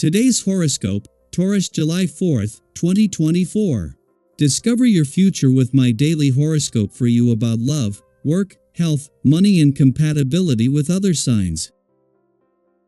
Today's horoscope, Taurus July 4th, 2024. Discover your future with my daily horoscope for you about love, work, health, money and compatibility with other signs.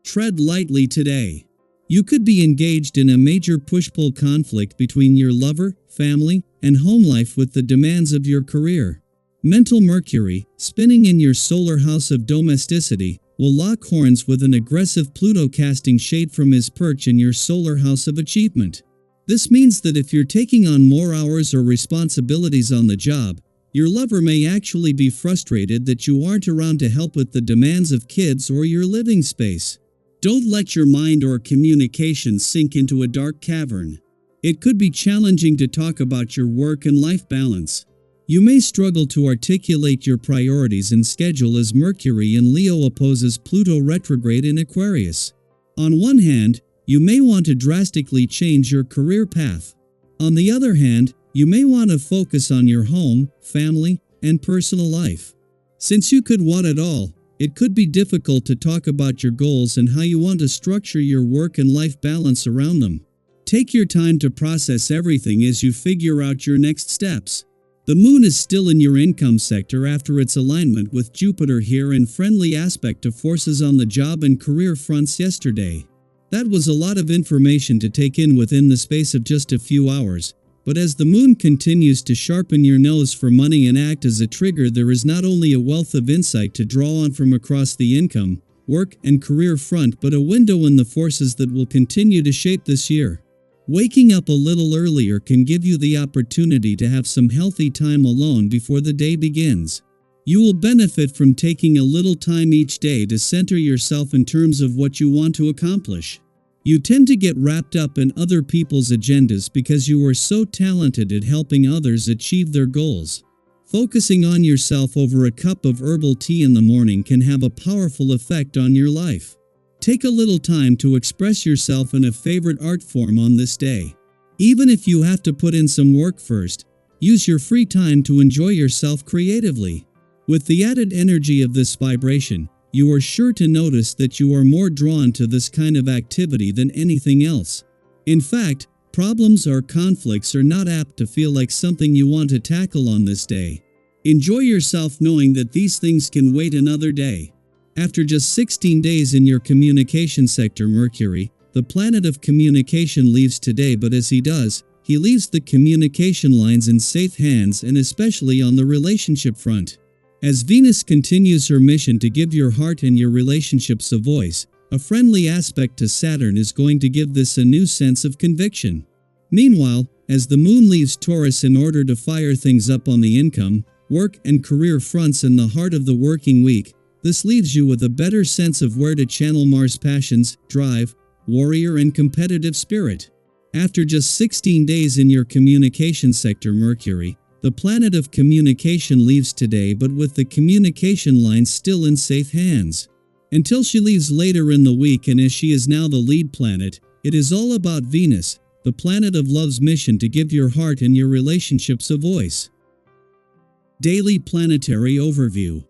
Tread lightly today. You could be engaged in a major push-pull conflict between your lover, family, and home life with the demands of your career. Mental Mercury, spinning in your solar house of domesticity, will lock horns with an aggressive Pluto casting shade from his perch in your solar house of achievement. This means that if you're taking on more hours or responsibilities on the job, your lover may actually be frustrated that you aren't around to help with the demands of kids or your living space. Don't let your mind or communication sink into a dark cavern. It could be challenging to talk about your work and life balance. You may struggle to articulate your priorities and schedule as Mercury in Leo opposes Pluto retrograde in Aquarius. On one hand, you may want to drastically change your career path. On the other hand, you may want to focus on your home, family, and personal life. Since you could want it all, it could be difficult to talk about your goals and how you want to structure your work and life balance around them. Take your time to process everything as you figure out your next steps. The moon is still in your income sector after its alignment with Jupiter here in friendly aspect to forces on the job and career fronts yesterday. That was a lot of information to take in within the space of just a few hours, but as the moon continues to sharpen your nose for money and act as a trigger, there is not only a wealth of insight to draw on from across the income, work, and career front, but a window in the forces that will continue to shape this year. Waking up a little earlier can give you the opportunity to have some healthy time alone before the day begins. You will benefit from taking a little time each day to center yourself in terms of what you want to accomplish. You tend to get wrapped up in other people's agendas because you are so talented at helping others achieve their goals. Focusing on yourself over a cup of herbal tea in the morning can have a powerful effect on your life. Take a little time to express yourself in a favorite art form on this day. Even if you have to put in some work first, use your free time to enjoy yourself creatively. With the added energy of this vibration, you are sure to notice that you are more drawn to this kind of activity than anything else. In fact, problems or conflicts are not apt to feel like something you want to tackle on this day. Enjoy yourself knowing that these things can wait another day. After just 16 days in your communication sector, Mercury, the planet of communication, leaves today, but as he does, he leaves the communication lines in safe hands, and especially on the relationship front. As Venus continues her mission to give your heart and your relationships a voice, a friendly aspect to Saturn is going to give this a new sense of conviction. Meanwhile, as the moon leaves Taurus in order to fire things up on the income, work, and career fronts in the heart of the working week, this leaves you with a better sense of where to channel Mars' passions, drive, warrior, and competitive spirit. After just 16 days in your communication sector, Mercury, the planet of communication, leaves today, but with the communication lines still in safe hands. Until she leaves later in the week, and as she is now the lead planet, it is all about Venus, the planet of love's mission to give your heart and your relationships a voice. Daily Planetary Overview.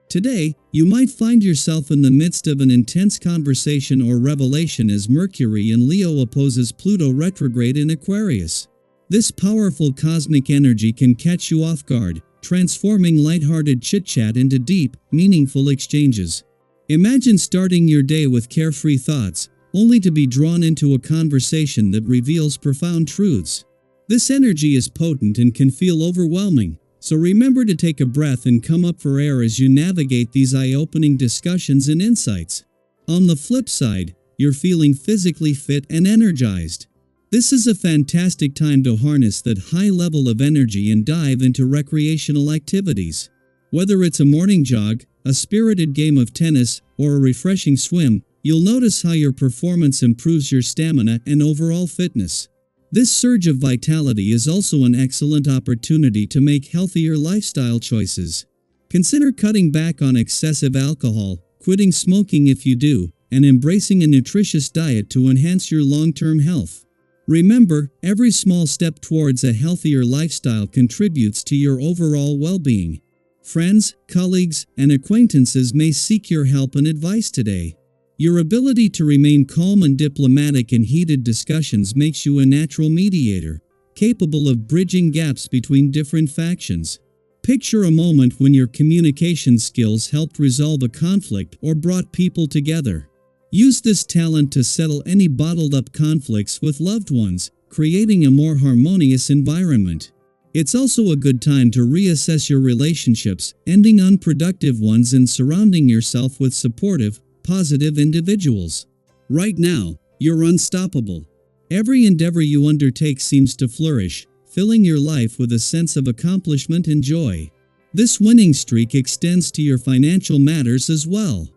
Today, you might find yourself in the midst of an intense conversation or revelation as Mercury in Leo opposes Pluto retrograde in Aquarius. This powerful cosmic energy can catch you off guard, transforming lighthearted chit-chat into deep, meaningful exchanges. Imagine starting your day with carefree thoughts, only to be drawn into a conversation that reveals profound truths. This energy is potent and can feel overwhelming. So remember to take a breath and come up for air as you navigate these eye-opening discussions and insights. On the flip side, you're feeling physically fit and energized. This is a fantastic time to harness that high level of energy and dive into recreational activities. Whether it's a morning jog, a spirited game of tennis, or a refreshing swim, you'll notice how your performance improves your stamina and overall fitness. This surge of vitality is also an excellent opportunity to make healthier lifestyle choices. Consider cutting back on excessive alcohol, quitting smoking if you do, and embracing a nutritious diet to enhance your long-term health. Remember, every small step towards a healthier lifestyle contributes to your overall well-being. Friends, colleagues, and acquaintances may seek your help and advice today. Your ability to remain calm and diplomatic in heated discussions makes you a natural mediator, capable of bridging gaps between different factions. Picture a moment when your communication skills helped resolve a conflict or brought people together. Use this talent to settle any bottled-up conflicts with loved ones, creating a more harmonious environment. It's also a good time to reassess your relationships, ending unproductive ones and surrounding yourself with supportive, positive individuals. Right now, you're unstoppable. Every endeavor you undertake seems to flourish, filling your life with a sense of accomplishment and joy. This winning streak extends to your financial matters as well.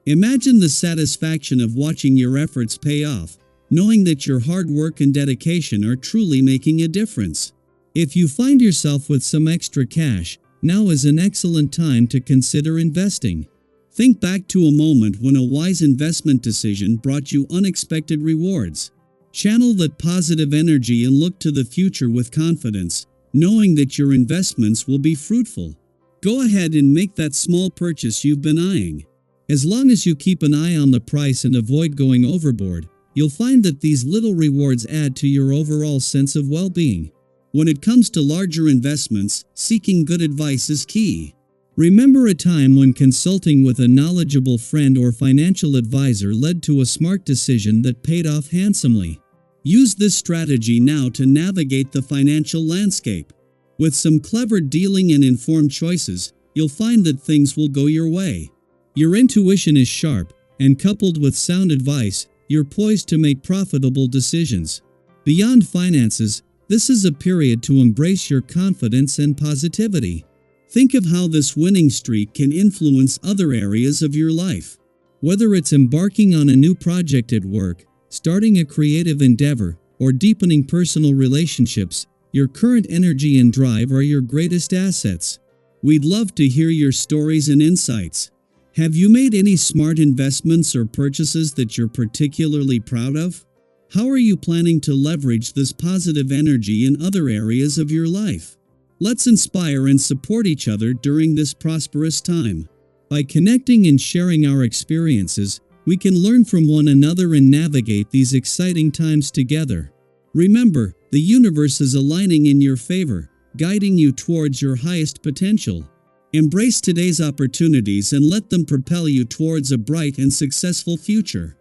Imagine the satisfaction of watching your efforts pay off, knowing that your hard work and dedication are truly making a difference. If you find yourself with some extra cash, now is an excellent time to consider investing. Think back to a moment when a wise investment decision brought you unexpected rewards. Channel that positive energy and look to the future with confidence, knowing that your investments will be fruitful. Go ahead and make that small purchase you've been eyeing. As long as you keep an eye on the price and avoid going overboard, you'll find that these little rewards add to your overall sense of well-being. When it comes to larger investments, seeking good advice is key. Remember a time when consulting with a knowledgeable friend or financial advisor led to a smart decision that paid off handsomely. Use this strategy now to navigate the financial landscape. With some clever dealing and informed choices, you'll find that things will go your way. Your intuition is sharp, and coupled with sound advice, you're poised to make profitable decisions. Beyond finances, this is a period to embrace your confidence and positivity. Think of how this winning streak can influence other areas of your life. Whether it's embarking on a new project at work, starting a creative endeavor, or deepening personal relationships, your current energy and drive are your greatest assets. We'd love to hear your stories and insights. Have you made any smart investments or purchases that you're particularly proud of? How are you planning to leverage this positive energy in other areas of your life? Let's inspire and support each other during this prosperous time. By connecting and sharing our experiences, we can learn from one another and navigate these exciting times together. Remember, the universe is aligning in your favor, guiding you towards your highest potential. Embrace today's opportunities and let them propel you towards a bright and successful future.